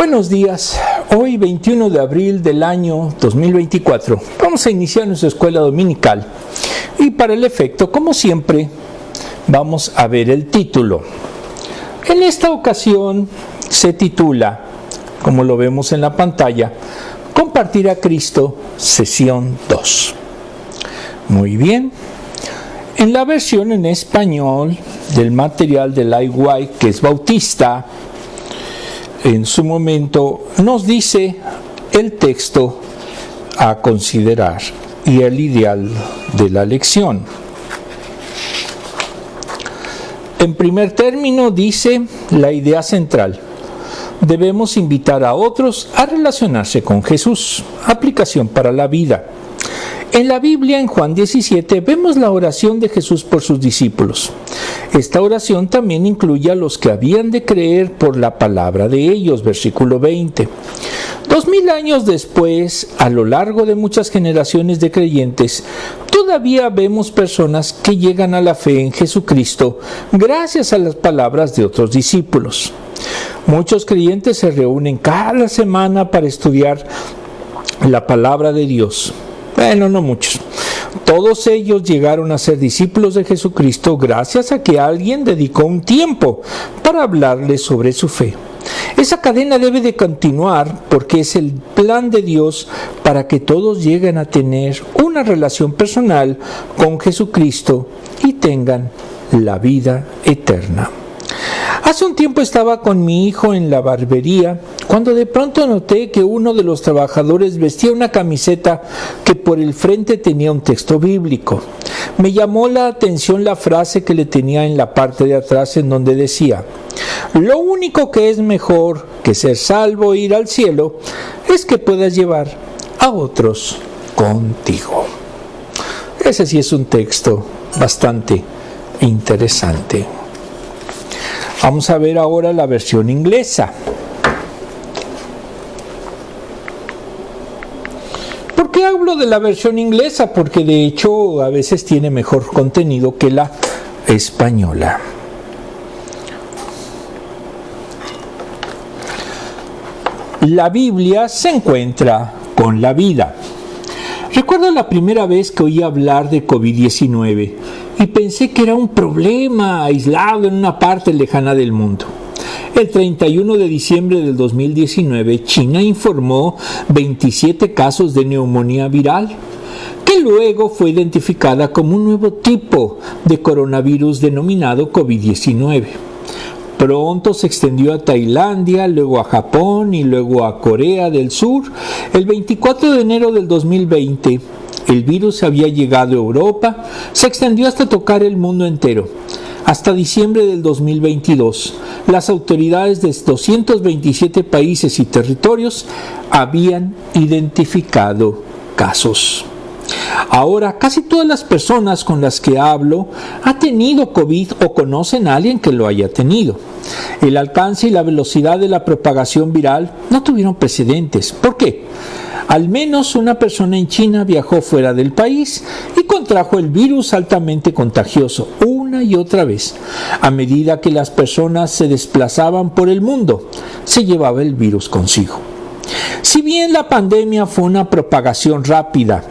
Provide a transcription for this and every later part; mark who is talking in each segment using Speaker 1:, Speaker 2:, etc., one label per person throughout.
Speaker 1: Buenos días, hoy 21 de abril del año 2024 vamos a iniciar nuestra escuela dominical y para el efecto, como siempre, vamos a ver el título. En esta ocasión se titula, como lo vemos en la pantalla, Compartir a Cristo, sesión 2. Muy bien. En la versión en español del material de Lai White, que es bautista, en su momento nos dice el texto a considerar y el ideal de la lección. En primer término dice la idea central. Debemos invitar a otros a relacionarse con Jesús. Aplicación para la vida. En la Biblia, en Juan 17, vemos la oración de Jesús por sus discípulos. Esta oración también incluye a los que habían de creer por la palabra de ellos, versículo 20. 2000 años después, a lo largo de muchas generaciones de creyentes, todavía vemos personas que llegan a la fe en Jesucristo gracias a las palabras de otros discípulos. Muchos creyentes se reúnen cada semana para estudiar la palabra de Dios. Bueno, no muchos. Todos ellos llegaron a ser discípulos de Jesucristo gracias a que alguien dedicó un tiempo para hablarles sobre su fe. Esa cadena debe de continuar porque es el plan de Dios para que todos lleguen a tener una relación personal con Jesucristo y tengan la vida eterna. Hace un tiempo estaba con mi hijo en la barbería cuando de pronto noté que uno de los trabajadores vestía una camiseta que por el frente tenía un texto bíblico. Me llamó la atención la frase que le tenía en la parte de atrás en donde decía: lo único que es mejor que ser salvo e ir al cielo es que puedas llevar a otros contigo. Ese sí es un texto bastante interesante. Vamos a ver ahora la versión inglesa. ¿Por qué hablo de la versión inglesa? Porque de hecho a veces tiene mejor contenido que la española. La Biblia se encuentra con la vida. Recuerdo la primera vez que oí hablar de COVID-19 y pensé que era un problema aislado en una parte lejana del mundo. El 31 de diciembre del 2019, China informó 27 casos de neumonía viral, que luego fue identificada como un nuevo tipo de coronavirus denominado COVID-19. Pronto se extendió a Tailandia, luego a Japón y luego a Corea del Sur. El 24 de enero del 2020, el virus había llegado a Europa, se extendió hasta tocar el mundo entero. Hasta diciembre del 2022, las autoridades de 227 países y territorios habían identificado casos. Ahora, casi todas las personas con las que hablo han tenido COVID o conocen a alguien que lo haya tenido. El alcance y la velocidad de la propagación viral no tuvieron precedentes. ¿Por qué? Al menos una persona en China viajó fuera del país y contrajo el virus altamente contagioso una y otra vez. A medida que las personas se desplazaban por el mundo, se llevaba el virus consigo. Si bien la pandemia fue una propagación rápida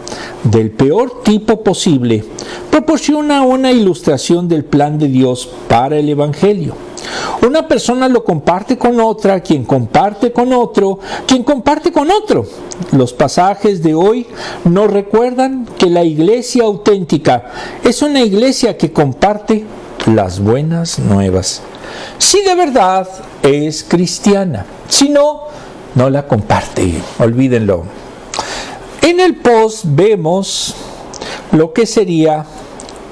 Speaker 1: del peor tipo posible, proporciona una ilustración del plan de Dios para el Evangelio. Una persona lo comparte con otra, quien comparte con otro, quien comparte con otro. Los pasajes de hoy nos recuerdan que la iglesia auténtica es una iglesia que comparte las buenas nuevas. Si de verdad es cristiana, si no, no la comparte, olvídenlo. En el post vemos lo que sería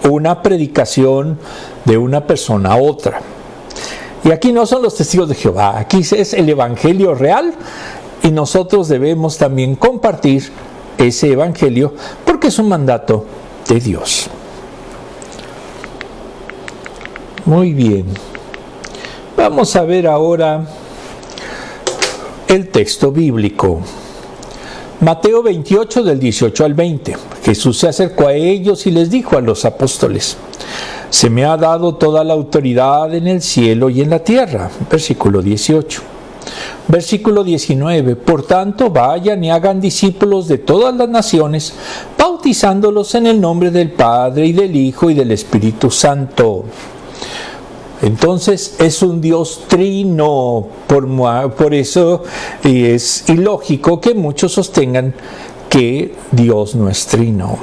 Speaker 1: una predicación de una persona a otra. Y aquí no son los testigos de Jehová, aquí es el evangelio real y nosotros debemos también compartir ese evangelio porque es un mandato de Dios. Muy bien. Vamos a ver ahora el texto bíblico. Mateo 28 del 18 al 20. Jesús se acercó a ellos y les dijo a los apóstoles: se me ha dado toda la autoridad en el cielo y en la tierra. Versículo 18. Versículo 19. Por tanto, vayan y hagan discípulos de todas las naciones, bautizándolos en el nombre del Padre y del Hijo y del Espíritu Santo. Entonces es un Dios trino, por eso es ilógico que muchos sostengan que Dios no es trino.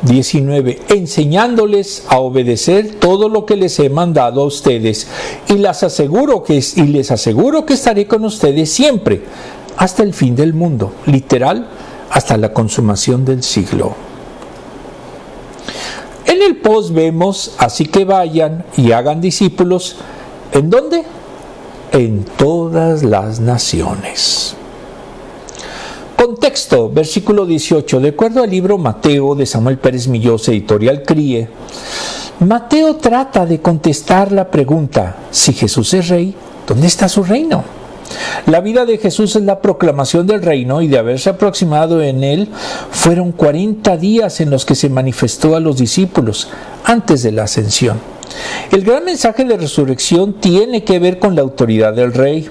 Speaker 1: 19. Enseñándoles a obedecer todo lo que les he mandado a ustedes, y les aseguro que estaré con ustedes siempre, hasta el fin del mundo, literal, hasta la consumación del siglo. En el post vemos, así que vayan y hagan discípulos, ¿en dónde? En todas las naciones. Contexto, versículo 18. De acuerdo al libro Mateo de Samuel Pérez Millós, editorial CRIE, Mateo trata de contestar la pregunta: si Jesús es rey, ¿dónde está su reino? La vida de Jesús es la proclamación del reino, y de haberse aproximado en él, fueron 40 días en los que se manifestó a los discípulos antes de la ascensión. El gran mensaje de resurrección tiene que ver con la autoridad del rey.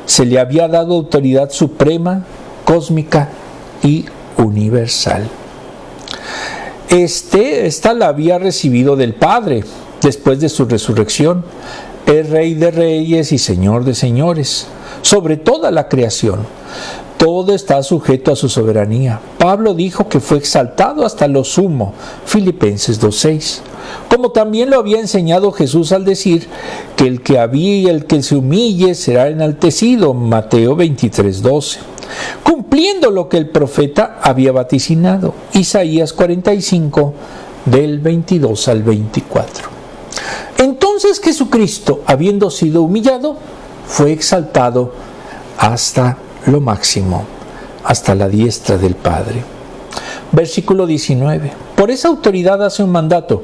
Speaker 1: Se le había dado autoridad suprema, cósmica y universal. Esta la había recibido del Padre después de su resurrección. Es Rey de reyes y Señor de señores sobre toda la creación. Todo está sujeto a su soberanía. Pablo dijo que fue exaltado hasta lo sumo, Filipenses 2:6. Como también lo había enseñado Jesús al decir que el que había y el que se humille será enaltecido, Mateo 23:12. Cumpliendo lo que el profeta había vaticinado, Isaías 45, del 22 al 24. Entonces Jesucristo, habiendo sido humillado, fue exaltado hasta lo máximo, hasta la diestra del Padre. Versículo 19. Por esa autoridad hace un mandato,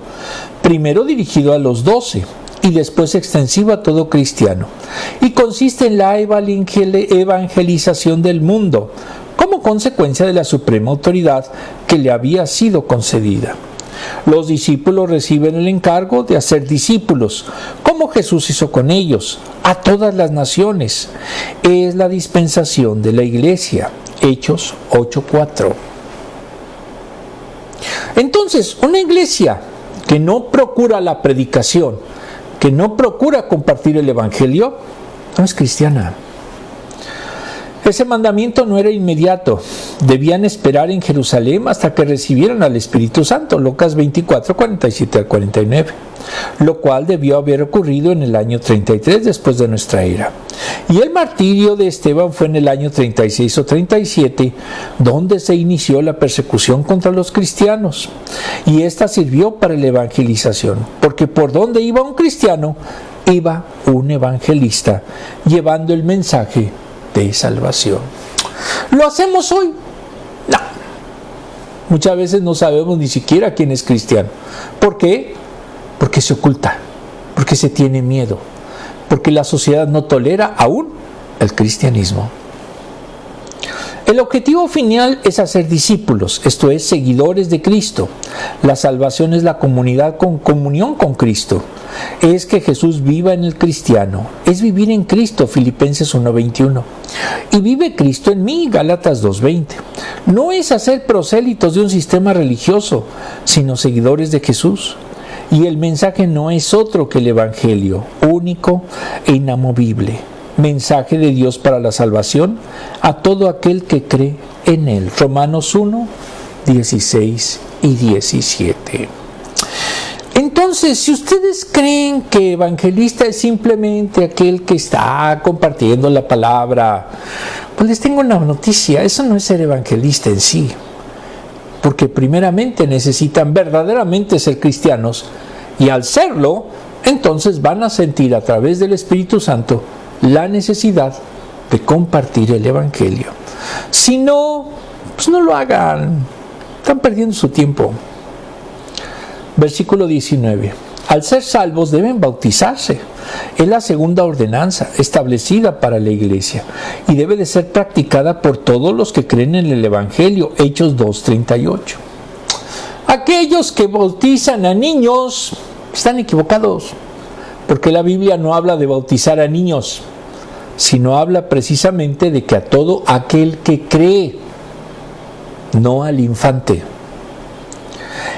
Speaker 1: primero dirigido a los 12 y después extensivo a todo cristiano, y consiste en la evangelización del mundo, como consecuencia de la suprema autoridad que le había sido concedida. Los discípulos reciben el encargo de hacer discípulos, como Jesús hizo con ellos, a todas las naciones. Es la dispensación de la iglesia. Hechos 8:4. Entonces, una iglesia que no procura la predicación, que no procura compartir el evangelio, no es cristiana. Ese mandamiento no era inmediato. Debían esperar en Jerusalén hasta que recibieran al Espíritu Santo, Lucas 24, 47 al 49, lo cual debió haber ocurrido en el año 33 después de nuestra era. Y el martirio de Esteban fue en el año 36 o 37, donde se inició la persecución contra los cristianos. Y esta sirvió para la evangelización, porque por donde iba un cristiano, iba un evangelista, llevando el mensaje de salvación. ¿Lo hacemos hoy? No. Muchas veces no sabemos ni siquiera quién es cristiano. ¿Por qué? Porque se oculta, porque se tiene miedo, porque la sociedad no tolera aún el cristianismo. El objetivo final es hacer discípulos, esto es, seguidores de Cristo. La salvación es la comunidad con comunión con Cristo. Es que Jesús viva en el cristiano. Es vivir en Cristo, Filipenses 1:21. Y vive Cristo en mí, Gálatas 2:20. No es hacer prosélitos de un sistema religioso, sino seguidores de Jesús. Y el mensaje no es otro que el Evangelio, único e inamovible. Mensaje de Dios para la salvación a todo aquel que cree en Él. Romanos 1, 16 y 17. Entonces, si ustedes creen que evangelista es simplemente aquel que está compartiendo la palabra, pues les tengo una noticia: eso no es ser evangelista en sí. Porque primeramente necesitan verdaderamente ser cristianos, y al serlo, entonces van a sentir a través del Espíritu Santo la necesidad de compartir el Evangelio. Si no, pues no lo hagan. Están perdiendo su tiempo. Versículo 19. Al ser salvos deben bautizarse. Es la segunda ordenanza establecida para la iglesia y debe de ser practicada por todos los que creen en el Evangelio. Hechos 2:38. Aquellos que bautizan a niños están equivocados, porque la Biblia no habla de bautizar a niños. sino habla precisamente de que a todo aquel que cree, no al infante.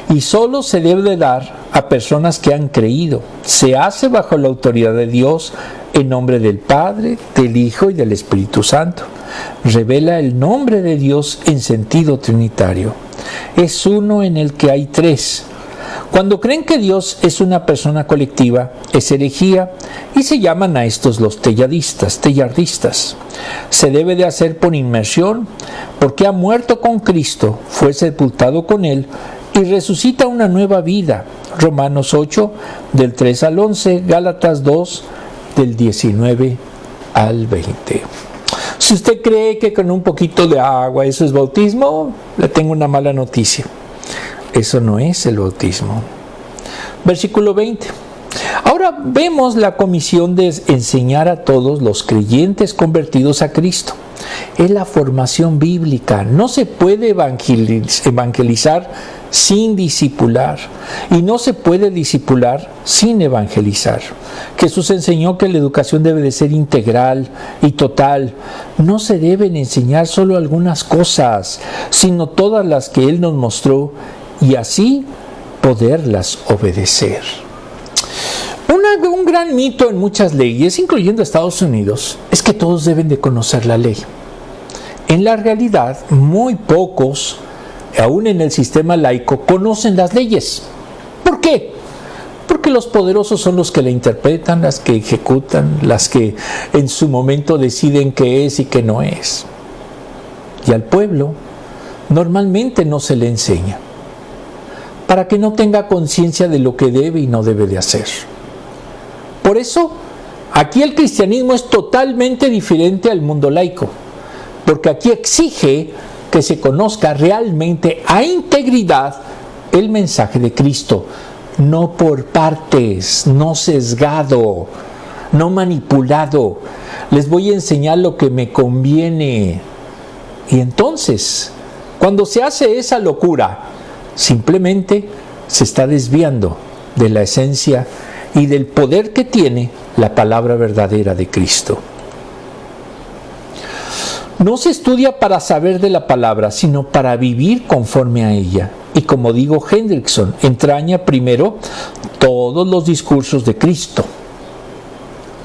Speaker 1: Y solo se debe de dar a personas que han creído. Se hace bajo la autoridad de Dios, en nombre del Padre, del Hijo y del Espíritu Santo. Revela el nombre de Dios en sentido trinitario. Es uno en el que hay tres. Cuando creen que Dios es una persona colectiva, es herejía y se llaman a estos los tellardistas. Se debe de hacer por inmersión, porque ha muerto con Cristo, fue sepultado con Él y resucita una nueva vida. Romanos 8, del 3 al 11, Gálatas 2, del 19 al 20. Si usted cree que con un poquito de agua eso es bautismo, le tengo una mala noticia. Eso no es el bautismo. Versículo 20. Ahora vemos la comisión de enseñar a todos los creyentes convertidos a Cristo. Es la formación bíblica. No se puede evangelizar sin discipular, y no se puede discipular sin evangelizar. Jesús enseñó que la educación debe de ser integral y total. No se deben enseñar solo algunas cosas, sino todas las que Él nos mostró, y así poderlas obedecer. Un gran mito en muchas leyes, incluyendo Estados Unidos, es que todos deben de conocer la ley. En la realidad, muy pocos, aún en el sistema laico, conocen las leyes. ¿Por qué? Porque los poderosos son los que la interpretan, las que ejecutan, las que en su momento deciden qué es y qué no es. Y al pueblo normalmente no se le enseña, para que no tenga conciencia de lo que debe y no debe de hacer. Por eso, aquí el cristianismo es totalmente diferente al mundo laico, porque aquí exige que se conozca realmente a integridad el mensaje de Cristo, no por partes, no sesgado, no manipulado. Les voy a enseñar lo que me conviene. Y entonces, cuando se hace esa locura, simplemente se está desviando de la esencia y del poder que tiene la palabra verdadera de Cristo. No se estudia para saber de la palabra, sino para vivir conforme a ella. Y como dijo Hendrickson, entraña primero todos los discursos de Cristo.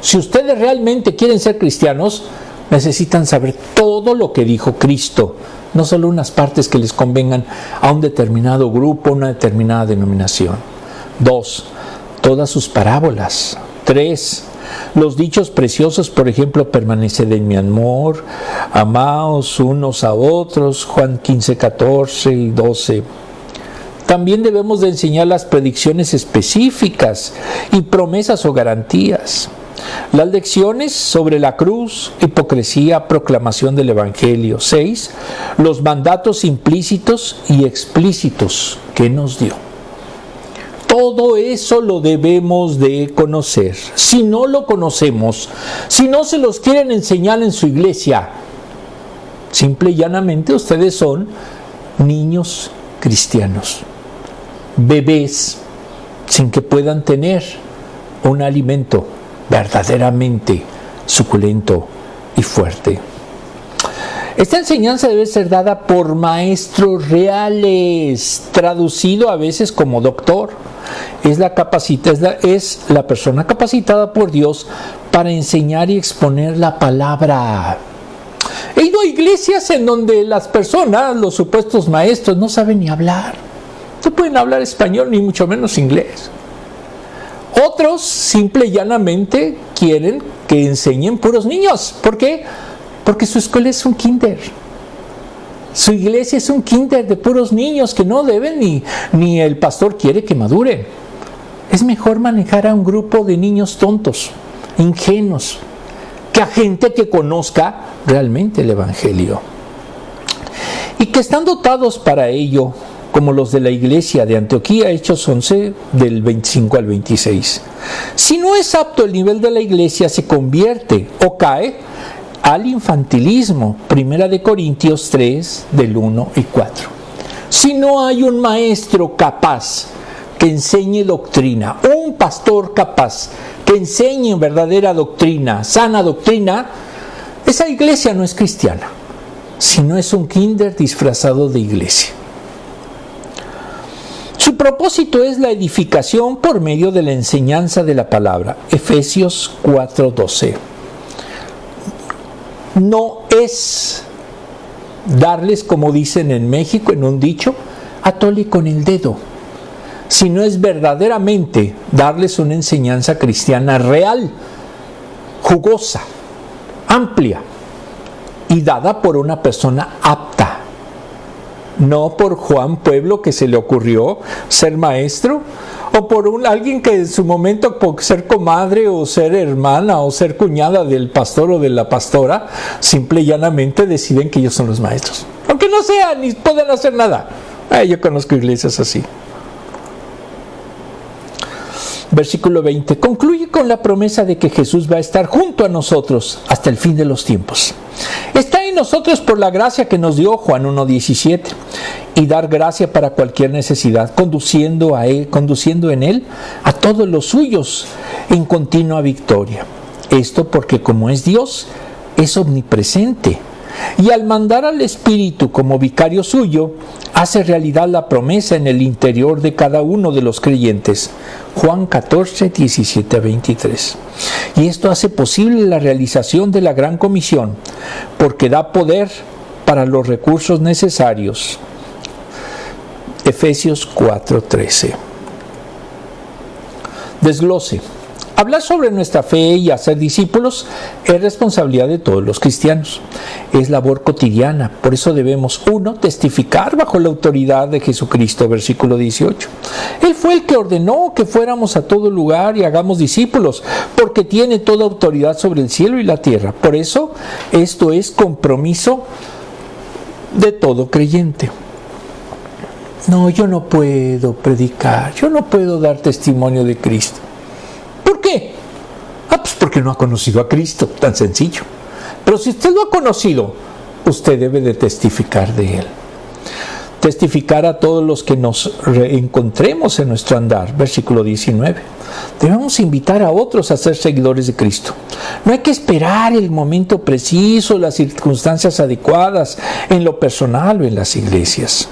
Speaker 1: Si ustedes realmente quieren ser cristianos, necesitan saber todo lo que dijo Cristo, no solo unas partes que les convengan a un determinado grupo, una determinada denominación. 2. Todas sus parábolas. 3. Los dichos preciosos, por ejemplo, permaneced en mi amor, amaos unos a otros, Juan 15, 14 y 12. También debemos de enseñar las predicciones específicas y promesas o garantías. Las lecciones sobre la cruz, hipocresía, proclamación del Evangelio. 6. Los mandatos implícitos y explícitos que nos dio. Todo eso lo debemos de conocer. Si no lo conocemos, si no se los quieren enseñar en su iglesia, simple y llanamente ustedes son niños cristianos, bebés, sin que puedan tener un alimento verdaderamente suculento y fuerte. Esta enseñanza debe ser dada por maestros reales, traducido a veces como doctor. Es la persona capacitada por Dios para enseñar y exponer la palabra. He ido a iglesias en donde las personas, los supuestos maestros, no saben ni hablar. No pueden hablar español ni mucho menos inglés. Otros simple y llanamente quieren que enseñen puros niños. ¿Por qué? Porque su escuela es un kinder. Su iglesia es un kinder de puros niños que no deben ni el pastor quiere que maduren. Es mejor manejar a un grupo de niños tontos, ingenuos, que a gente que conozca realmente el Evangelio. Y que están dotados para ello, como los de la iglesia de Antioquía, Hechos 11, del 25 al 26. Si no es apto el nivel de la iglesia, se convierte o cae al infantilismo, 1 Corintios 3, del 1 y 4. Si no hay un maestro capaz que enseñe doctrina, un pastor capaz que enseñe verdadera doctrina, sana doctrina, esa iglesia no es cristiana, sino es un kinder disfrazado de iglesia. Su propósito es la edificación por medio de la enseñanza de la palabra. Efesios 4:12. No es darles, como dicen en México, en un dicho, atole con el dedo, sino es verdaderamente darles una enseñanza cristiana real, jugosa, amplia y dada por una persona apta. No por Juan Pueblo, que se le ocurrió ser maestro, o por alguien que en su momento, por ser comadre o ser hermana o ser cuñada del pastor o de la pastora, simple y llanamente deciden que ellos son los maestros, aunque no sean ni puedan hacer nada. Yo conozco iglesias así. Versículo 20. Concluye con la promesa de que Jesús va a estar junto a nosotros hasta el fin de los tiempos. Está en nosotros por la gracia que nos dio Juan 1:17 y dar gracia para cualquier necesidad, conduciendo en Él a todos los suyos en continua victoria. Esto porque como es Dios, es omnipresente. Y al mandar al Espíritu como vicario suyo, hace realidad la promesa en el interior de cada uno de los creyentes. Juan 14:17-23. Y esto hace posible la realización de la gran comisión, porque da poder para los recursos necesarios. Efesios 4:13. Desglose. Hablar sobre nuestra fe y hacer discípulos es responsabilidad de todos los cristianos. Es labor cotidiana, por eso debemos, 1, testificar bajo la autoridad de Jesucristo, versículo 18. Él fue el que ordenó que fuéramos a todo lugar y hagamos discípulos, porque tiene toda autoridad sobre el cielo y la tierra. Por eso, esto es compromiso de todo creyente. No, yo no puedo predicar, yo no puedo dar testimonio de Cristo. ¿Por qué? Pues porque no ha conocido a Cristo, tan sencillo. Pero si usted lo ha conocido, usted debe de testificar de Él. Testificar a todos los que nos encontremos en nuestro andar, versículo 19. Debemos invitar a otros a ser seguidores de Cristo. No hay que esperar el momento preciso, las circunstancias adecuadas en lo personal o en las iglesias.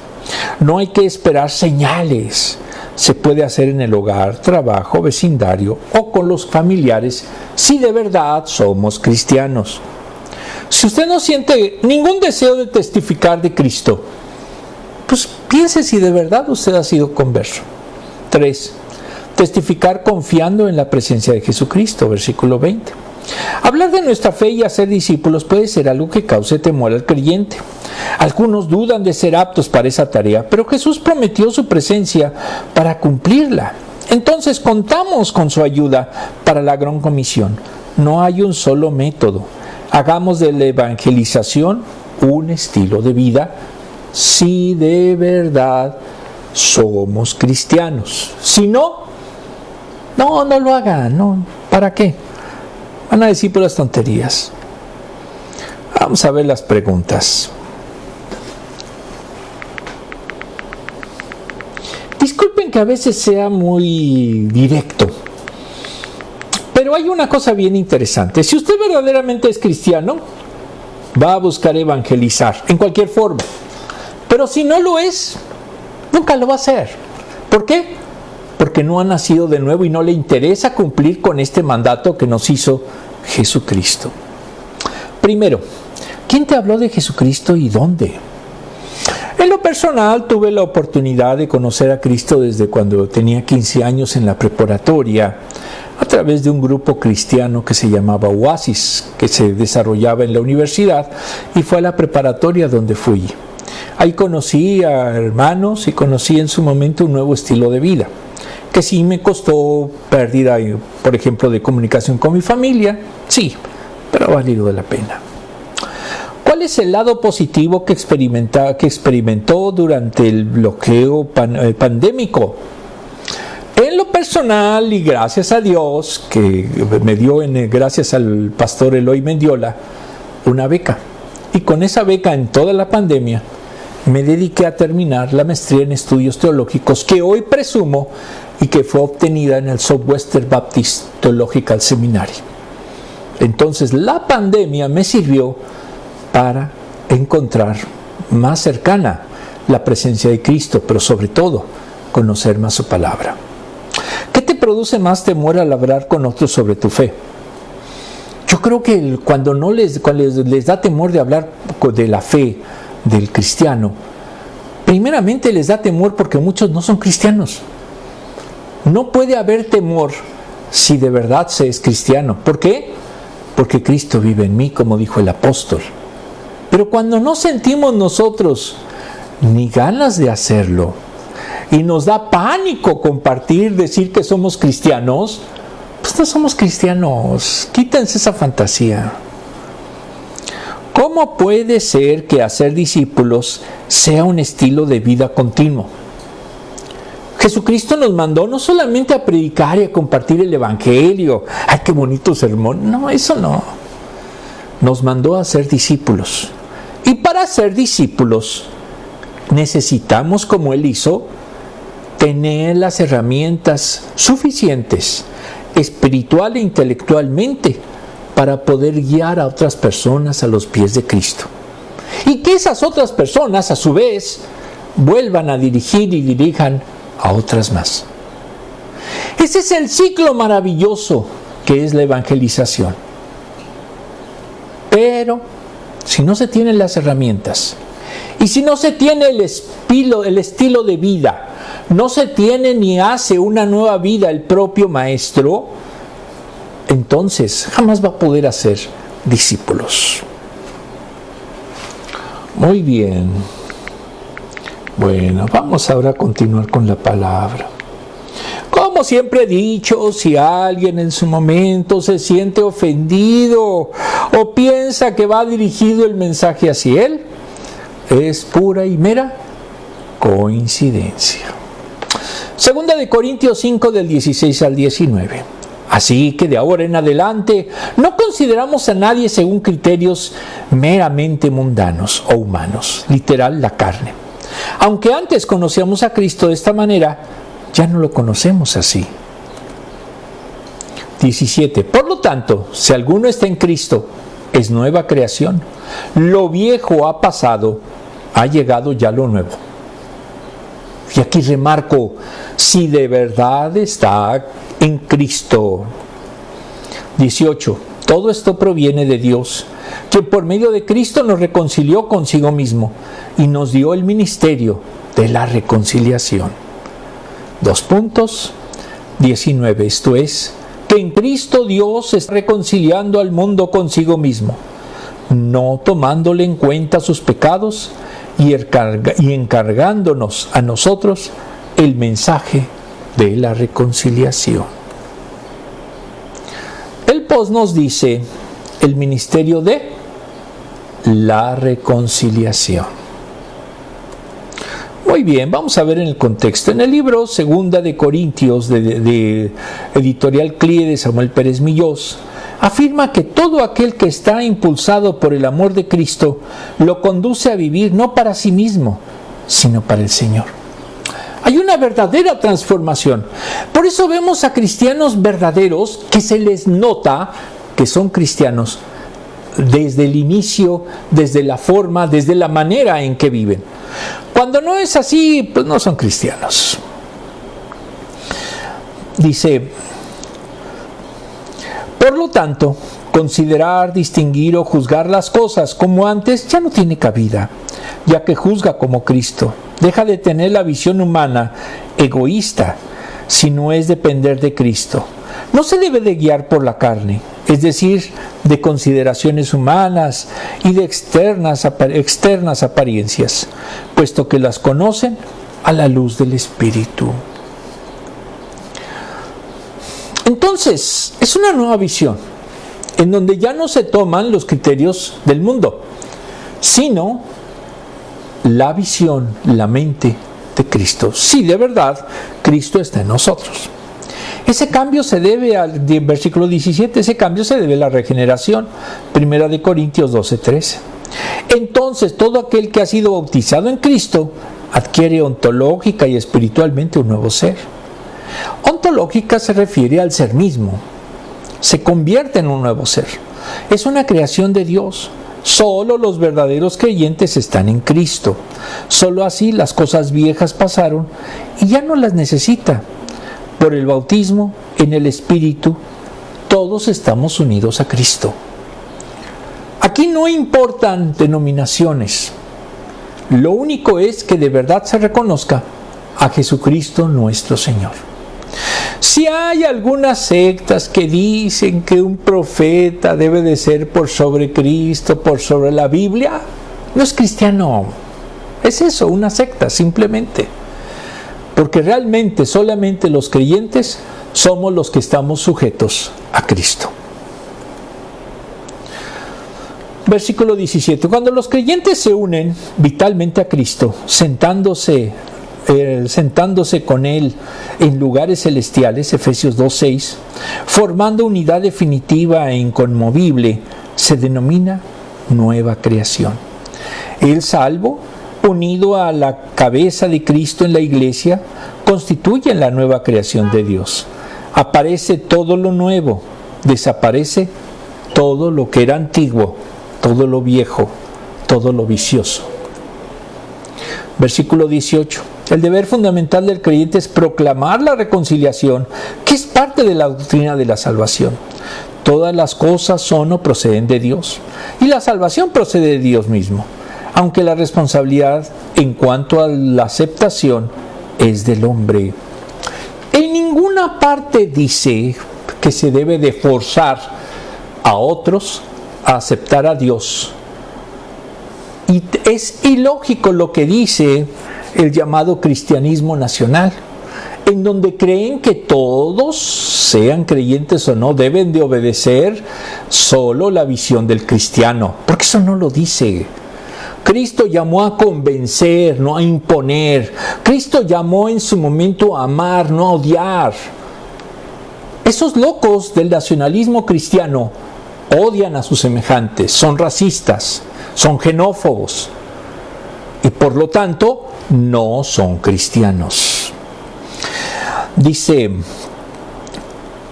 Speaker 1: No hay que esperar señales. Se puede hacer en el hogar, trabajo, vecindario o con los familiares si de verdad somos cristianos. Si usted no siente ningún deseo de testificar de Cristo, pues piense si de verdad usted ha sido converso. 3. Testificar confiando en la presencia de Jesucristo, versículo 20. Hablar de nuestra fe y hacer discípulos puede ser algo que cause temor al creyente. Algunos dudan de ser aptos para esa tarea, pero Jesús prometió su presencia para cumplirla. Entonces contamos con su ayuda para la gran comisión. No hay un solo método. Hagamos de la evangelización un estilo de vida si de verdad somos cristianos. Si no, no lo hagan. No, ¿para qué? Van a decir puras tonterías. Vamos a ver las preguntas. Disculpen que a veces sea muy directo, pero hay una cosa bien interesante. Si usted verdaderamente es cristiano, va a buscar evangelizar en cualquier forma. Pero si no lo es, nunca lo va a hacer. ¿Por qué? Porque no ha nacido de nuevo y no le interesa cumplir con este mandato que nos hizo Jesucristo. Primero, ¿quién te habló de Jesucristo y dónde? En lo personal, tuve la oportunidad de conocer a Cristo desde cuando tenía 15 años en la preparatoria, a través de un grupo cristiano que se llamaba Oasis, que se desarrollaba en la universidad, y fue a la preparatoria donde fui. Ahí conocí a hermanos y conocí en su momento un nuevo estilo de vida, que sí me costó pérdida, por ejemplo, de comunicación con mi familia, sí, pero ha valido la pena. ¿Cuál es el lado positivo que experimentó durante el bloqueo pandémico? En lo personal, y gracias a Dios, que me dio, gracias al pastor Eloy Mendiola, una beca. Y con esa beca, en toda la pandemia, me dediqué a terminar la maestría en estudios teológicos, que hoy presumo y que fue obtenida en el Southwestern Baptist Theological Seminary. Entonces la pandemia me sirvió para encontrar más cercana la presencia de Cristo, pero sobre todo conocer más su palabra. ¿Qué te produce más temor al hablar con otros sobre tu fe? Yo creo que cuando les da temor de hablar de la fe del cristiano, primeramente les da temor porque muchos no son cristianos. No puede haber temor si de verdad se es cristiano. ¿Por qué? Porque Cristo vive en mí, como dijo el apóstol. Pero cuando no sentimos nosotros ni ganas de hacerlo, y nos da pánico compartir, decir que somos cristianos, pues no somos cristianos. Quítense esa fantasía. ¿Cómo puede ser que hacer discípulos sea un estilo de vida continuo? Jesucristo nos mandó no solamente a predicar y a compartir el evangelio. ¡Ay, qué bonito sermón! No, eso no. Nos mandó a ser discípulos. Y para ser discípulos necesitamos, como Él hizo, tener las herramientas suficientes, espiritual e intelectualmente, para poder guiar a otras personas a los pies de Cristo. Y que esas otras personas, a su vez, vuelvan a dirigir y dirijan a otras más. Ese es el ciclo maravilloso que es la evangelización. Pero, si no se tienen las herramientas, y si no se tiene el estilo de vida, no se tiene ni hace una nueva vida el propio maestro, entonces jamás va a poder hacer discípulos. Muy bien. Bueno, vamos ahora a continuar con la palabra. Como siempre he dicho, si alguien en su momento se siente ofendido o piensa que va dirigido el mensaje hacia él, es pura y mera coincidencia. Segunda de Corintios 5 del 16 al 19. Así que de ahora en adelante no consideramos a nadie según criterios meramente mundanos o humanos, literal la carne. Aunque antes conocíamos a Cristo de esta manera, ya no lo conocemos así. 17. Por lo tanto, si alguno está en Cristo, es nueva creación. Lo viejo ha pasado, ha llegado ya lo nuevo. Y aquí remarco, si de verdad está en Cristo. 18. Todo esto proviene de Dios, quien por medio de Cristo nos reconcilió consigo mismo y nos dio el ministerio de la reconciliación. 19. Esto es, que en Cristo Dios está reconciliando al mundo consigo mismo, no tomándole en cuenta sus pecados y encargándonos a nosotros el mensaje de la reconciliación. El post nos dice el ministerio de la reconciliación. Muy bien, vamos a ver en el contexto. En el libro Segunda de Corintios de Editorial CLIE de Samuel Pérez Millós, afirma que todo aquel que está impulsado por el amor de Cristo lo conduce a vivir no para sí mismo, sino para el Señor. Hay una verdadera transformación. Por eso vemos a cristianos verdaderos que se les nota que son cristianos desde el inicio, desde la forma, desde la manera en que viven. Cuando no es así, pues no son cristianos. Dice, por lo tanto, considerar, distinguir o juzgar las cosas como antes ya no tiene cabida, ya que juzga como Cristo. Deja de tener la visión humana, egoísta, si no es depender de Cristo. No se debe de guiar por la carne, es decir, de consideraciones humanas y de externas apariencias, puesto que las conocen a la luz del Espíritu. Entonces, es una nueva visión, en donde ya no se toman los criterios del mundo, sino la visión, la mente de Cristo. Si de verdad Cristo está en nosotros. Ese cambio se debe al versículo 17, ese cambio se debe a la regeneración. 1 Corintios 12:13. Entonces, todo aquel que ha sido bautizado en Cristo adquiere ontológica y espiritualmente un nuevo ser. Ontológica se refiere al ser mismo. Se convierte en un nuevo ser. Es una creación de Dios. Solo los verdaderos creyentes están en Cristo. Solo así las cosas viejas pasaron y ya no las necesita. Por el bautismo en el Espíritu, todos estamos unidos a Cristo. Aquí no importan denominaciones. Lo único es que de verdad se reconozca a Jesucristo nuestro Señor. Si hay algunas sectas que dicen que un profeta debe de ser por sobre Cristo, por sobre la Biblia, no es cristiano. Es eso, una secta, simplemente. Porque realmente solamente los creyentes somos los que estamos sujetos a Cristo. Versículo 17. Cuando los creyentes se unen vitalmente a Cristo, sentándose con Él en lugares celestiales, Efesios 2:6, formando unidad definitiva e inconmovible, se denomina nueva creación. El salvo, unido a la cabeza de Cristo en la iglesia, constituye la nueva creación de Dios. Aparece todo lo nuevo, desaparece todo lo que era antiguo, todo lo viejo, todo lo vicioso. Versículo 18. El deber fundamental del creyente es proclamar la reconciliación, que es parte de la doctrina de la salvación. Todas las cosas son o proceden de Dios, y la salvación procede de Dios mismo, aunque la responsabilidad en cuanto a la aceptación es del hombre. En ninguna parte dice que se debe de forzar a otros a aceptar a Dios. Y es ilógico lo que dice el llamado cristianismo nacional, en donde creen que todos, sean creyentes o no, deben de obedecer solo la visión del cristiano, porque eso no lo dice. Cristo llamó a convencer, no a imponer. Cristo llamó en su momento a amar, no a odiar. Esos locos del nacionalismo cristiano odian a sus semejantes, son racistas, son xenófobos y por lo tanto no son cristianos. Dice,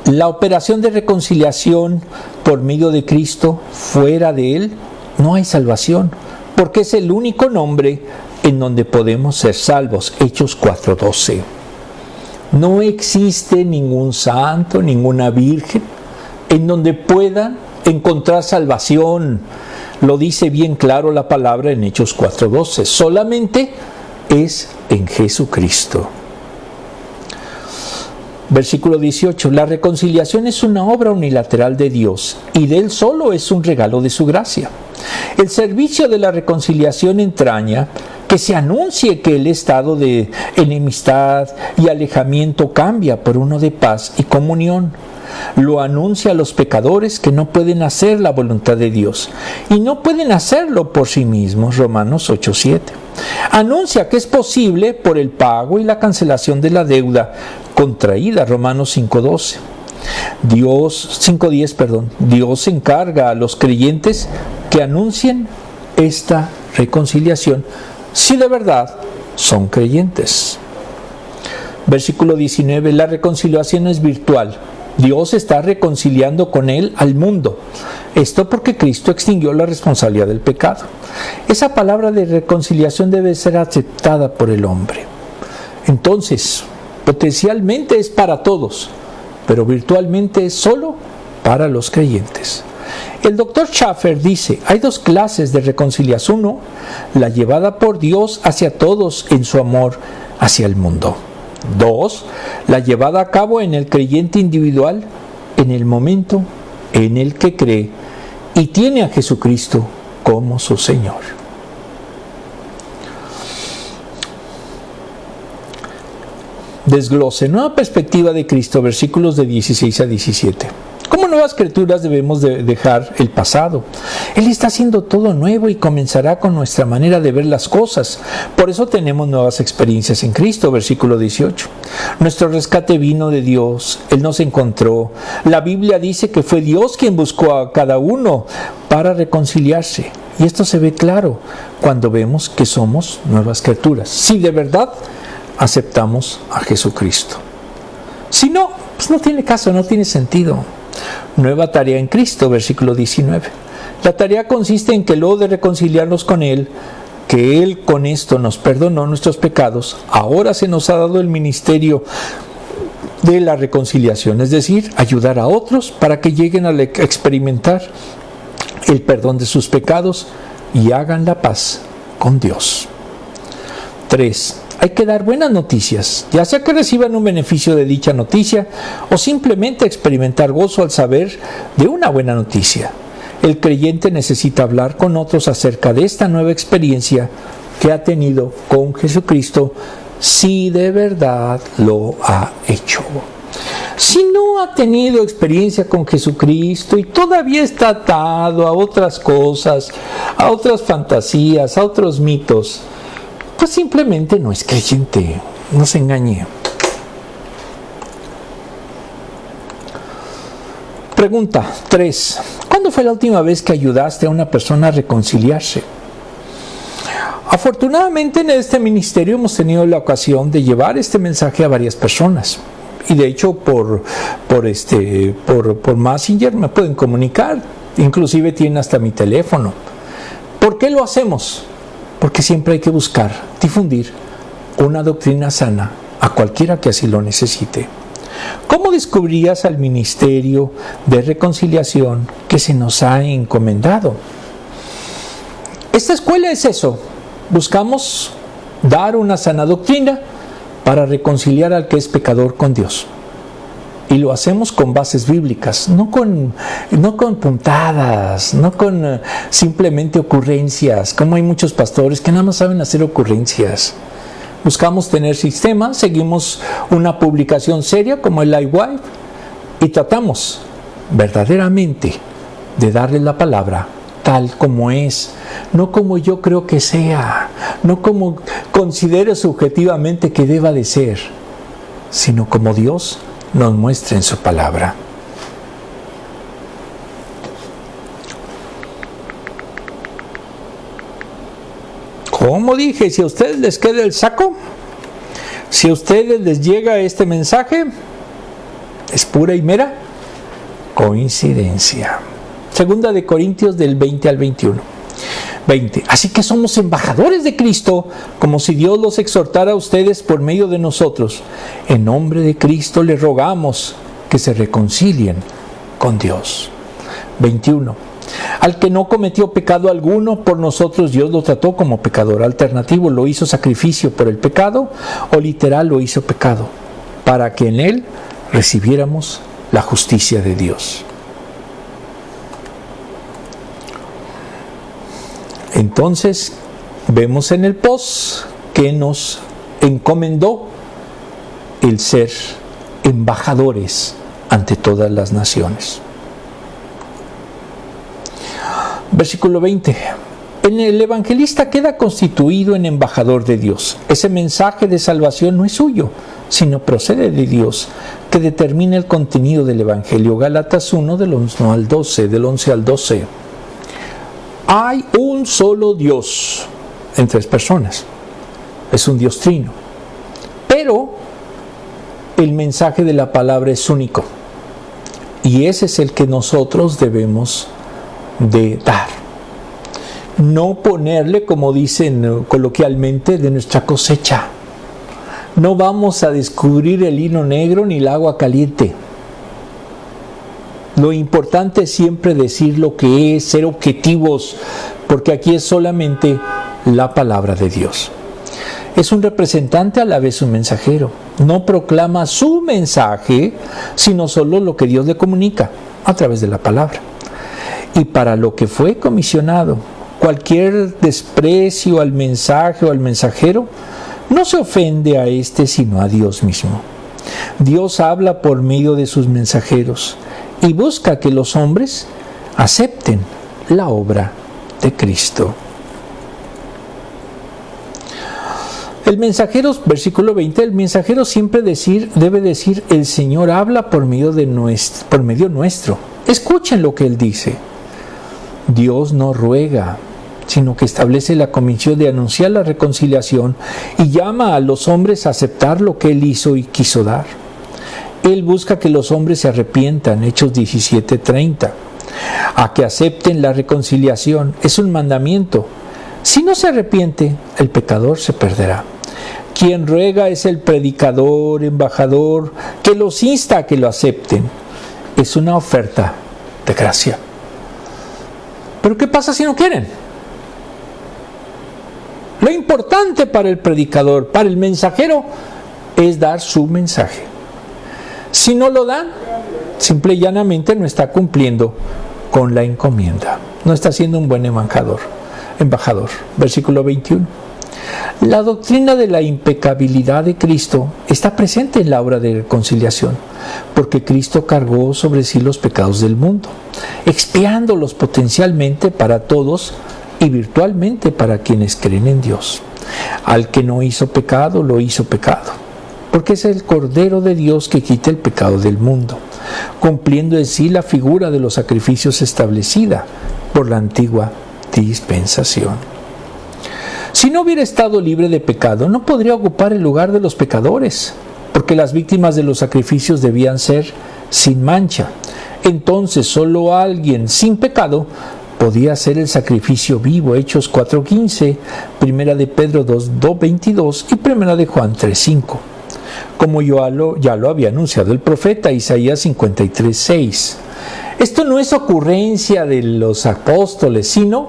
Speaker 1: la operación de reconciliación por medio de Cristo, fuera de Él no hay salvación, porque es el único nombre en donde podemos ser salvos. Hechos 4:12. No existe ningún santo, ninguna virgen en donde puedan encontrar salvación. Lo dice bien claro la palabra en Hechos 4:12. Solamente es en Jesucristo. Versículo 18. La reconciliación es una obra unilateral de Dios y de Él solo es un regalo de su gracia. El servicio de la reconciliación entraña que se anuncie que el estado de enemistad y alejamiento cambia por uno de paz y comunión. Lo anuncia a los pecadores que no pueden hacer la voluntad de Dios y no pueden hacerlo por sí mismos, Romanos 8:7. Anuncia que es posible por el pago y la cancelación de la deuda contraída, Romanos 5:10. Dios encarga a los creyentes que anuncien esta reconciliación si de verdad son creyentes. Versículo 19. La reconciliación es virtual. Dios está reconciliando con Él al mundo. Esto porque Cristo extinguió la responsabilidad del pecado. Esa palabra de reconciliación debe ser aceptada por el hombre. Entonces, potencialmente es para todos, pero virtualmente es solo para los creyentes. El Dr. Schaffer dice, hay dos clases de reconciliación. Uno, la llevada por Dios hacia todos en su amor hacia el mundo. 2, la llevada a cabo en el creyente individual en el momento en el que cree y tiene a Jesucristo como su Señor. Desglose, nueva perspectiva de Cristo, versículos de 16 a 17. Como nuevas criaturas debemos de dejar el pasado. Él está haciendo todo nuevo y comenzará con nuestra manera de ver las cosas. Por eso tenemos nuevas experiencias en Cristo, versículo 18. Nuestro rescate vino de Dios, Él nos encontró. La Biblia dice que fue Dios quien buscó a cada uno para reconciliarse. Y esto se ve claro cuando vemos que somos nuevas criaturas. Si de verdad aceptamos a Jesucristo. Si no, pues no tiene caso, no tiene sentido. Nueva tarea en Cristo, versículo 19. La tarea consiste en que luego de reconciliarnos con Él, que Él con esto nos perdonó nuestros pecados, ahora se nos ha dado el ministerio de la reconciliación, es decir, ayudar a otros para que lleguen a experimentar el perdón de sus pecados y hagan la paz con Dios. 3. Hay que dar buenas noticias, ya sea que reciban un beneficio de dicha noticia o simplemente experimentar gozo al saber de una buena noticia. El creyente necesita hablar con otros acerca de esta nueva experiencia que ha tenido con Jesucristo, si de verdad lo ha hecho. Si no ha tenido experiencia con Jesucristo y todavía está atado a otras cosas, a otras fantasías, a otros mitos, pues simplemente no es creyente, no se engañe. Pregunta 3. ¿Cuándo fue la última vez que ayudaste a una persona a reconciliarse? Afortunadamente en este ministerio hemos tenido la ocasión de llevar este mensaje a varias personas. Y de hecho por Messenger me pueden comunicar, inclusive tienen hasta mi teléfono. ¿Por qué lo hacemos? Porque siempre hay que buscar difundir una doctrina sana a cualquiera que así lo necesite. ¿Cómo descubrías al ministerio de reconciliación que se nos ha encomendado? Esta escuela es eso. Buscamos dar una sana doctrina para reconciliar al que es pecador con Dios. Y lo hacemos con bases bíblicas, no con puntadas, no con simplemente ocurrencias, como hay muchos pastores que nada más saben hacer ocurrencias. Buscamos tener sistema, seguimos una publicación seria como el LifeWire y tratamos verdaderamente de darle la palabra tal como es, no como yo creo que sea, no como considero subjetivamente que deba de ser, sino como Dios nos muestra en su palabra. Como dije, si a ustedes les queda el saco, si a ustedes les llega este mensaje, es pura y mera coincidencia. Segunda de Corintios del 20 al 21. 20. Así que somos embajadores de Cristo, como si Dios los exhortara a ustedes por medio de nosotros. En nombre de Cristo les rogamos que se reconcilien con Dios. 21. Al que no cometió pecado alguno, por nosotros Dios lo trató como pecador. Alternativo, lo hizo sacrificio por el pecado, o literal, lo hizo pecado, para que en él recibiéramos la justicia de Dios. Entonces, vemos en el post que nos encomendó el ser embajadores ante todas las naciones. Versículo 20. El evangelista queda constituido en embajador de Dios. Ese mensaje de salvación no es suyo, sino procede de Dios, que determina el contenido del evangelio. Gálatas 1, del 11 al 12. Hay un solo Dios en tres personas. Es un Dios trino. Pero el mensaje de la palabra es único. Y ese es el que nosotros debemos de dar. No ponerle, como dicen coloquialmente, de nuestra cosecha. No vamos a descubrir el hilo negro ni el agua caliente. Lo importante es siempre decir lo que es, ser objetivos, porque aquí es solamente la palabra de Dios. Es un representante a la vez un mensajero. No proclama su mensaje, sino solo lo que Dios le comunica a través de la palabra. Y para lo que fue comisionado, cualquier desprecio al mensaje o al mensajero, no se ofende a éste sino a Dios mismo. Dios habla por medio de sus mensajeros y busca que los hombres acepten la obra de Cristo. El mensajero, versículo 20, el mensajero siempre debe decir, el Señor habla por medio nuestro. Escuchen lo que Él dice. Dios no ruega, sino que establece la comisión de anunciar la reconciliación y llama a los hombres a aceptar lo que Él hizo y quiso dar. Él busca que los hombres se arrepientan, Hechos 17:30. A que acepten la reconciliación, es un mandamiento. Si no se arrepiente, el pecador se perderá. Quien ruega es el predicador, embajador, que los insta a que lo acepten. Es una oferta de gracia. ¿Pero qué pasa si no quieren? Lo importante para el predicador, para el mensajero, es dar su mensaje. Si no lo dan, simple y llanamente no está cumpliendo con la encomienda. No está siendo un buen embajador. Versículo 21. La doctrina de la impecabilidad de Cristo está presente en la obra de reconciliación, porque Cristo cargó sobre sí los pecados del mundo, expiándolos potencialmente para todos y virtualmente para quienes creen en Dios. Al que no hizo pecado, lo hizo pecado, porque es el Cordero de Dios que quita el pecado del mundo, cumpliendo en sí la figura de los sacrificios establecida por la antigua dispensación. Si no hubiera estado libre de pecado, no podría ocupar el lugar de los pecadores, porque las víctimas de los sacrificios debían ser sin mancha. Entonces, solo alguien sin pecado podía hacer el sacrificio vivo, Hechos 4:15, 1 de Pedro 2:22 y 1 de Juan 3:5. Como ya lo había anunciado el profeta Isaías 53:6. Esto no es ocurrencia de los apóstoles, sino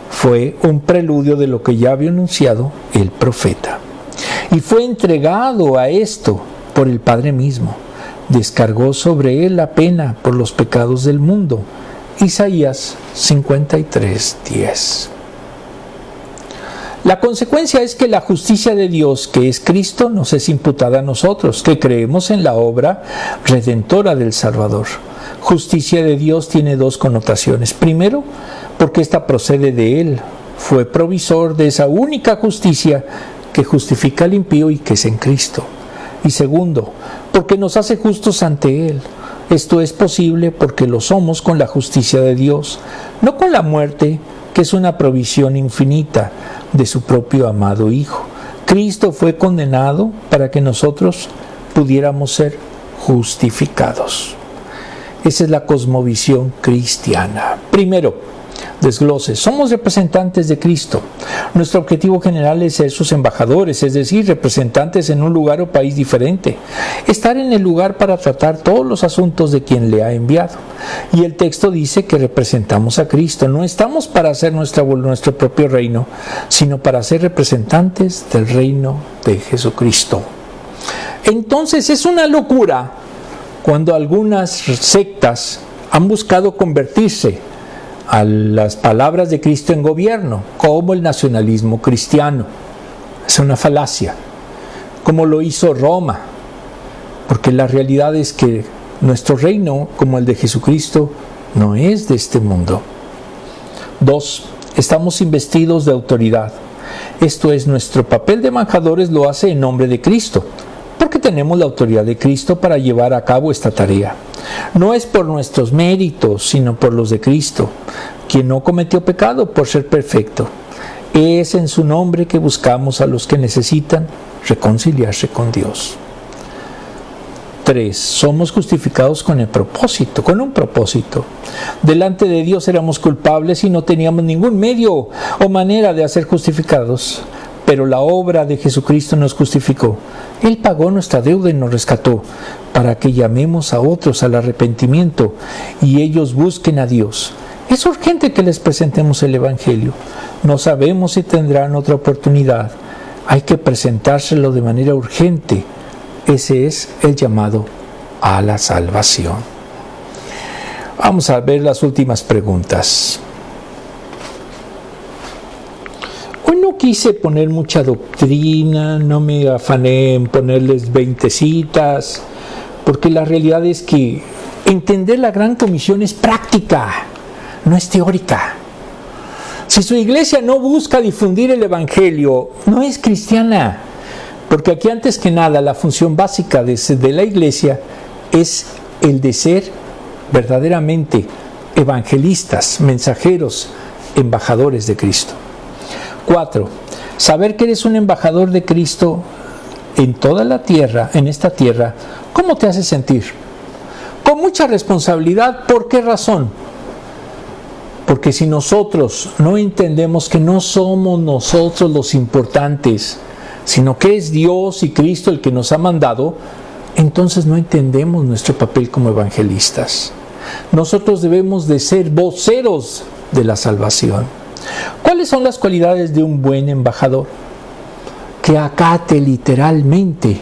Speaker 1: fue un preludio de lo que ya había anunciado el profeta. Y fue entregado a esto por el Padre mismo. Descargó sobre él la pena por los pecados del mundo. Isaías 53:10. La consecuencia es que la justicia de Dios, que es Cristo, nos es imputada a nosotros, que creemos en la obra redentora del Salvador. Justicia de Dios tiene dos connotaciones. Primero, porque ésta procede de Él. Fue provisor de esa única justicia que justifica al impío y que es en Cristo. Y segundo, porque nos hace justos ante Él. Esto es posible porque lo somos con la justicia de Dios, no con la muerte, que es una provisión infinita de su propio amado Hijo. Cristo fue condenado para que nosotros pudiéramos ser justificados. Esa es la cosmovisión cristiana. Primero, desglose. Somos representantes de Cristo. Nuestro objetivo general es ser sus embajadores, es decir, representantes en un lugar o país diferente. Estar en el lugar para tratar todos los asuntos de quien le ha enviado. Y el texto dice que representamos a Cristo. No estamos para hacer nuestro propio reino, sino para ser representantes del reino de Jesucristo. Entonces es una locura cuando algunas sectas han buscado convertirse a las palabras de Cristo en gobierno, como el nacionalismo cristiano. Es una falacia, como lo hizo Roma, porque la realidad es que nuestro reino, como el de Jesucristo, no es de este mundo. 2. Estamos investidos de autoridad. Esto es, nuestro papel de embajadores lo hace en nombre de Cristo, porque tenemos la autoridad de Cristo para llevar a cabo esta tarea. No es por nuestros méritos, sino por los de Cristo, quien no cometió pecado por ser perfecto. Es en su nombre que buscamos a los que necesitan reconciliarse con Dios. 3. Somos justificados con un propósito. Delante de Dios éramos culpables y no teníamos ningún medio o manera de ser justificados. Pero la obra de Jesucristo nos justificó. Él pagó nuestra deuda y nos rescató para que llamemos a otros al arrepentimiento y ellos busquen a Dios. Es urgente que les presentemos el Evangelio. No sabemos si tendrán otra oportunidad. Hay que presentárselo de manera urgente. Ese es el llamado a la salvación. Vamos a ver las últimas preguntas. Hoy no quise poner mucha doctrina, no me afané en ponerles 20 citas, porque la realidad es que entender la Gran Comisión es práctica, no es teórica. Si su iglesia no busca difundir el Evangelio, no es cristiana, porque aquí antes que nada la función básica de la iglesia es el de ser verdaderamente evangelistas, mensajeros, embajadores de Cristo. 4. Saber que eres un embajador de Cristo en toda la tierra, en esta tierra, ¿Cómo te hace sentir? Con mucha responsabilidad. ¿Por qué razón? Porque si nosotros no entendemos que no somos nosotros los importantes, sino que es Dios y Cristo el que nos ha mandado, entonces no entendemos nuestro papel como evangelistas. Nosotros debemos de ser voceros de la salvación. ¿Cuáles son las cualidades de un buen embajador? Que acate literalmente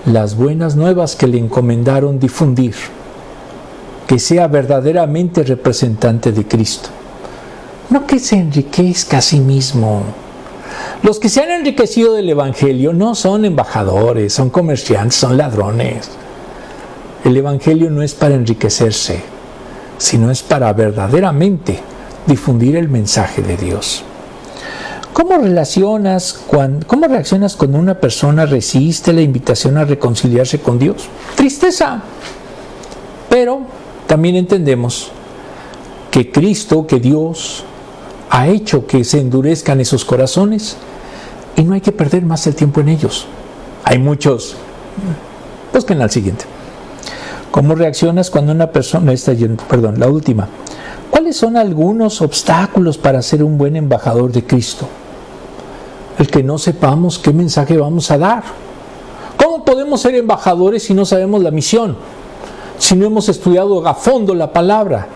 Speaker 1: las buenas nuevas que le encomendaron difundir. Que sea verdaderamente representante de Cristo. No que se enriquezca a sí mismo. Los que se han enriquecido del Evangelio no son embajadores, son comerciantes, son ladrones. El Evangelio no es para enriquecerse, sino es para verdaderamente difundir el mensaje de Dios. ¿Cómo reaccionas cuando una persona resiste la invitación a reconciliarse con Dios? Tristeza. Pero también entendemos que Cristo, que Dios, ha hecho que se endurezcan esos corazones y no hay que perder más el tiempo en ellos. Hay muchos. Busquen al siguiente. ¿Cómo reaccionas cuando una persona la última? ¿Cuáles son algunos obstáculos para ser un buen embajador de Cristo? El que no sepamos qué mensaje vamos a dar. ¿Cómo podemos ser embajadores si no sabemos la misión? Si no hemos estudiado a fondo la palabra.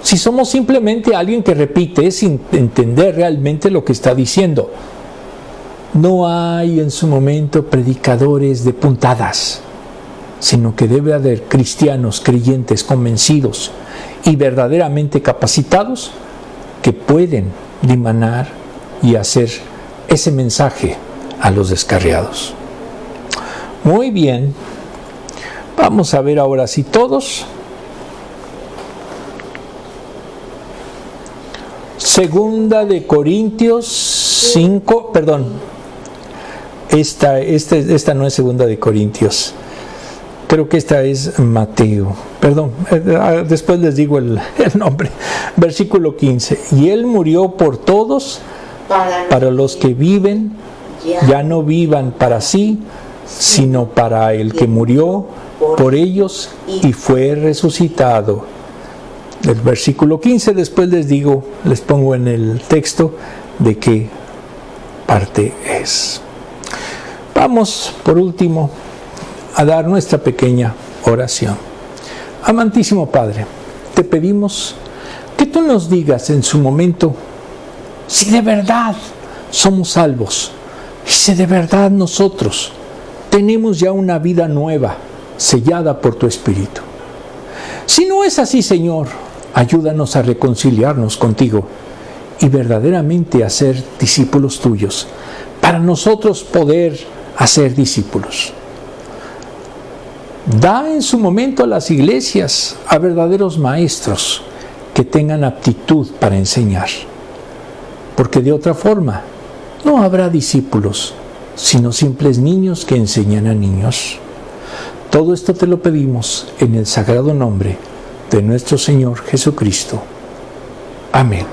Speaker 1: Si somos simplemente alguien que repite sin entender realmente lo que está diciendo. No hay en su momento predicadores de puntadas, sino que debe haber cristianos, creyentes, convencidos y verdaderamente capacitados que pueden dimanar y hacer ese mensaje a los descarriados. Muy bien, vamos a ver ahora si todos. Segunda de Corintios 5, esta no es Segunda de Corintios. Creo que esta es Mateo. Después les digo el nombre. Versículo 15. Y Él murió por todos, para los que viven, ya no vivan para sí, sino para el que murió por ellos y fue resucitado. El versículo 15, después les pongo en el texto de qué parte es. Vamos, por último, a dar nuestra pequeña oración. Amantísimo Padre, te pedimos que tú nos digas en su momento si de verdad somos salvos y si de verdad nosotros tenemos ya una vida nueva, sellada por tu Espíritu. Si no es así, Señor, ayúdanos a reconciliarnos contigo y verdaderamente a ser discípulos tuyos, para nosotros poder hacer discípulos. Da en su momento a las iglesias a verdaderos maestros que tengan aptitud para enseñar, porque de otra forma no habrá discípulos, sino simples niños que enseñan a niños. Todo esto te lo pedimos en el sagrado nombre de nuestro Señor Jesucristo. Amén.